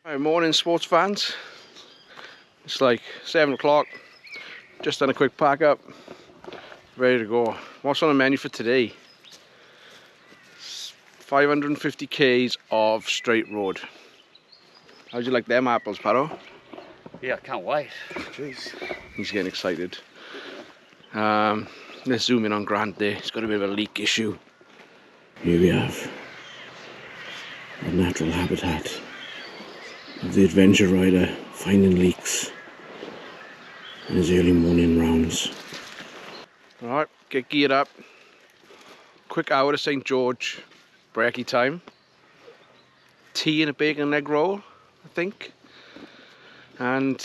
Hi, morning sports fans. It's like 7 o'clock. Just done a quick pack up. Ready to go. What's on the menu for today? 550 k's of straight road. How'd you like them apples, Paro? Yeah, I can't wait. Jeez. He's getting excited. Let's zoom in on Grant there. He's got a bit of a leak issue. Here we have a natural habitat of the adventure rider finding leaks in his early morning rounds. Alright, get geared up. Quick hour to St. George. Brekkie time. Tea and a bacon and egg roll, I think. And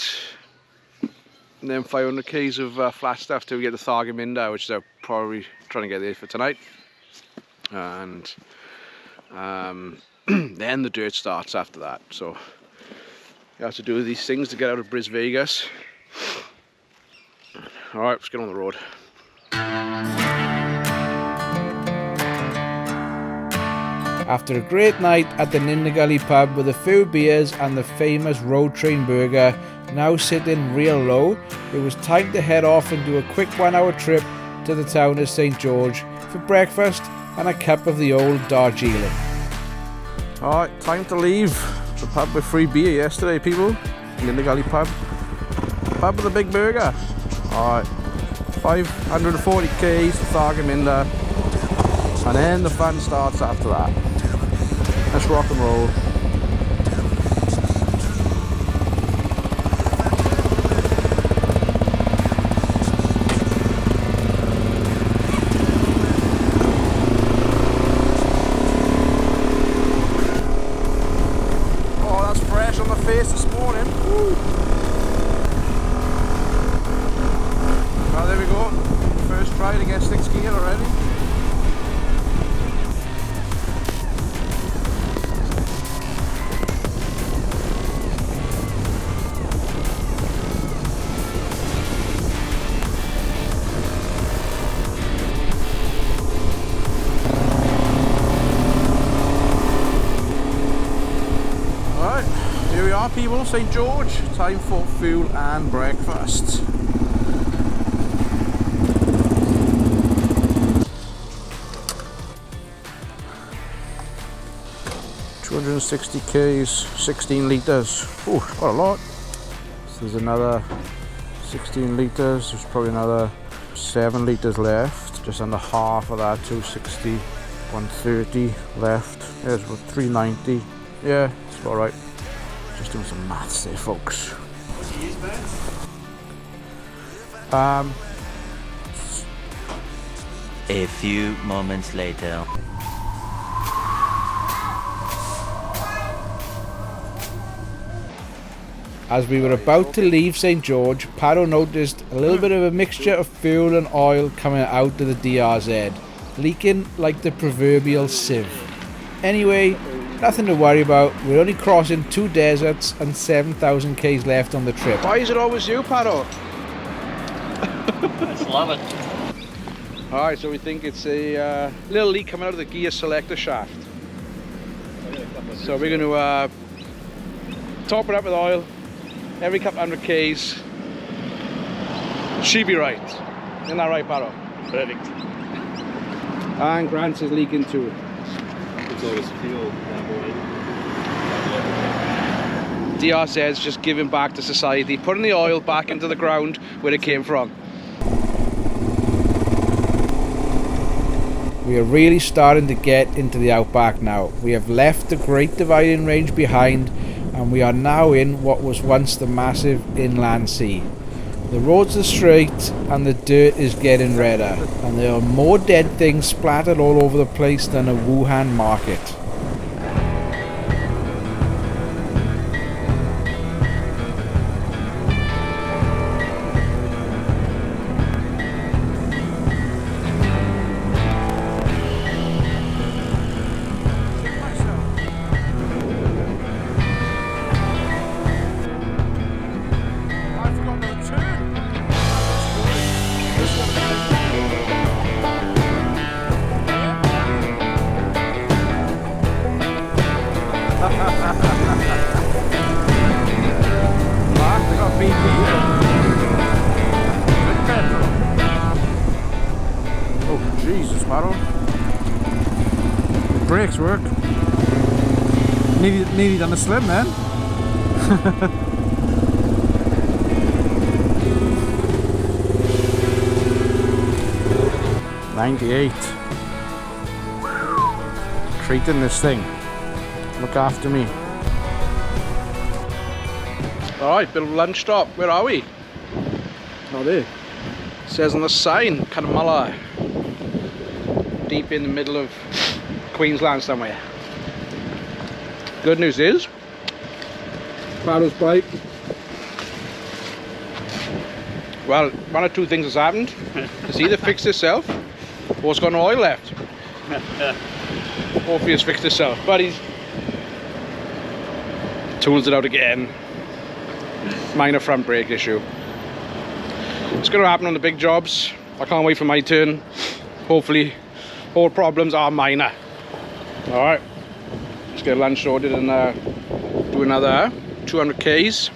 then 500 k's of flat stuff till we get to Thargomindah, which they're probably trying to get there for tonight. And then the dirt starts after that. So you have to do these things to get out of Bris Vegas. Alright, let's get on the road. After a great night at the Nindigully pub with a few beers and the famous road train burger, now sitting real low, it was time to head off and do a quick 1 hour trip to the town of St. George for breakfast and a cup of the old Darjeeling. Alright, time to leave the pub with free beer yesterday, people. Nindigully pub. Pub with a big burger. Alright, 540 k's to Thargomindah, and then the fun starts after that. Let's rock and roll. Oh, that's fresh on the face this morning. Woo. Well, there we go. First try to get 6 gear already. Here we are, people, St. George. Time for fuel and breakfast. $260 k's, 16 litres. Oh, quite a lot. So there's another 16 litres. There's probably another 7 litres left. Just under half of that, 260, 130 left. There's about 390. Yeah, it's about right. Just doing some maths there, folks. A few moments later. As we were about to leave St. George, Paro noticed a little bit of a mixture of fuel and oil coming out of the DRZ, leaking like the proverbial sieve. Anyway, nothing to worry about. We're only crossing 2 deserts and 7,000 k's left on the trip. Why is it always you, Paro? I just love it. Alright, so we think it's a little leak coming out of the gear selector shaft. So we're going to top it up with oil every couple hundred k's. She'll be right. Isn't that right, Paro? Perfect. And Grant's is leaking too. It's always fuel. DRZ is just giving back to society, putting the oil back into the ground where it came from. We are really starting to get into the outback now. We have left the Great Dividing Range behind and we are now in what was once the massive inland sea. The roads are straight and the dirt is getting redder, and there are more dead things splattered all over the place than a Wuhan market. Barrow. Brakes work. Nearly done a slim then. 98. Treating this thing. Look after me. Alright, bit of lunch stop. Where are we? Oh, there. It says on the sign, Cunnamulla. Deep in the middle of Queensland somewhere. Good news is, Barrow's bike. Well, one or two things has happened. It's either fixed itself or it's got no oil left. Hopefully it's fixed itself, but he's tools it out again. Minor front brake issue. It's going to happen on the big jobs. I can't wait for my turn. Hopefully all problems are minor. Alright, let's get lunch sorted and do another 200 Ks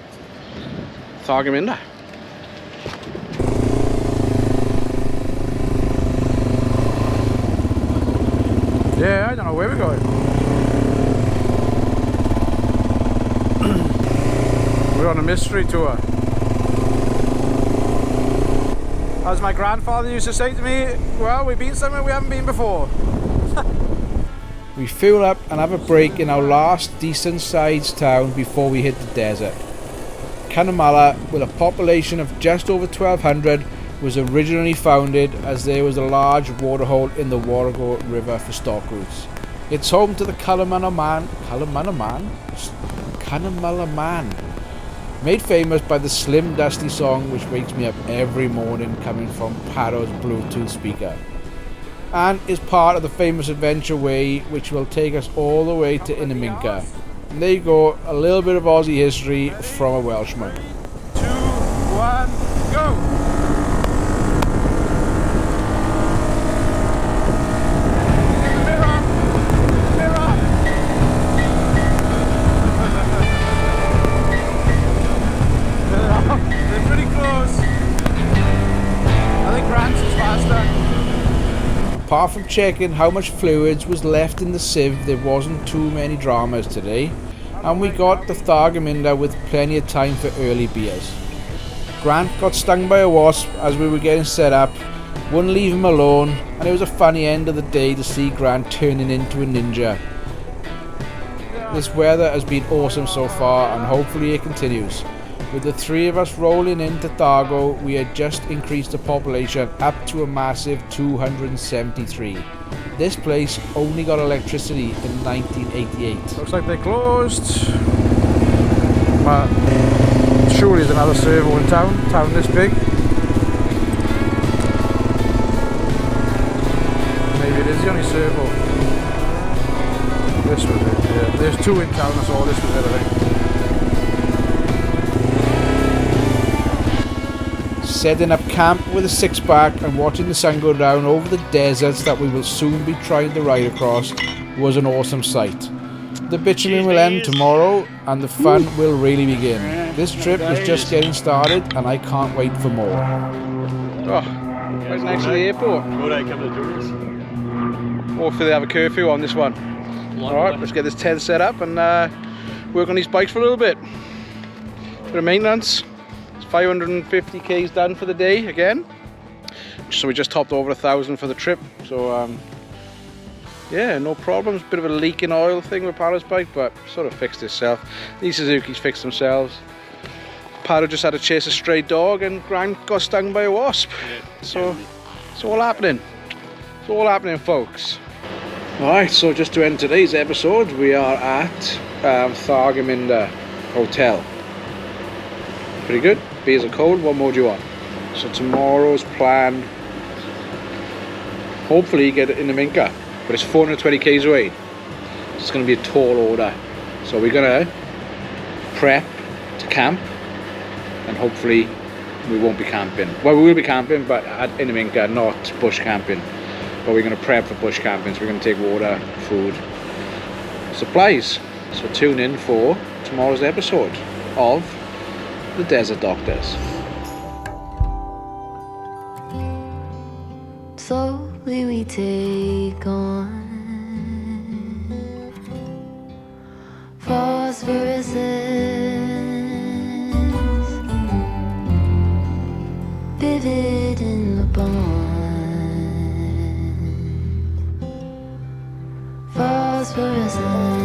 Thargomindah. Yeah, I don't know where we're going. We're on a mystery tour. As my grandfather used to say to me, well, we've been somewhere we haven't been before. We fuel up and have a break in our last decent sized town before we hit the desert. Cunnamulla, with a population of just over 1,200, was originally founded as there was a large waterhole in the Warrego River for stock routes. It's home to the Cunnamulla Man, made famous by the Slim Dusty song which wakes me up every morning coming from Barrow's Bluetooth speaker, and is part of the famous Adventure Way which will take us all the way to Nindigully. And there you go, a little bit of Aussie history from a Welshman. 2, 1, go! Apart from checking how much fluids was left in the sieve, there wasn't too many dramas today, and we got the Thargomindah with plenty of time for early beers. Grant got stung by a wasp as we were getting set up, wouldn't leave him alone, and it was a funny end of the day to see Grant turning into a ninja. This weather has been awesome so far, and hopefully it continues. With the three of us rolling into Thargo, we had just increased the population up to a massive 273. This place only got electricity in 1988. Looks like they closed. But surely there's another servo in town this big. Maybe it is the only servo. This was it, yeah. There's two in town, that's all. This was it, I think. Setting up camp with a 6-pack and watching the sun go down over the deserts that we will soon be trying to ride across was an awesome sight. The bitumen will end tomorrow and the fun will really begin. This trip is just getting started and I can't wait for more. Oh, right next to the airport. Hopefully they have a curfew on this one. Alright, let's get this tent set up and work on these bikes for a little bit. Bit of maintenance. 550 Ks done for the day again, so we just topped over 1,000 for the trip, so yeah, no problems. Bit of a leak in oil thing with Barrow's bike, but sort of fixed itself. These Suzuki's fixed themselves. Barrow just had to chase a stray dog and Grant got stung by a wasp, so it's all happening. It's all happening, folks. Alright, so just to end today's episode, we are at Thargomindah Hotel. Pretty good. Beers are cold. What more do you want? So tomorrow's plan, hopefully get it in the Minka, but it's 420 Ks away. So it's going to be a tall order. So we're going to prep to camp, and hopefully we won't be camping. Well, we will be camping, but in the Minka, not bush camping. But we're going to prep for bush camping, so we're going to take water, food, supplies. So tune in for tomorrow's episode of The Desert Doctors. So we take on phosphorescence, vivid in the bond, phosphorescence.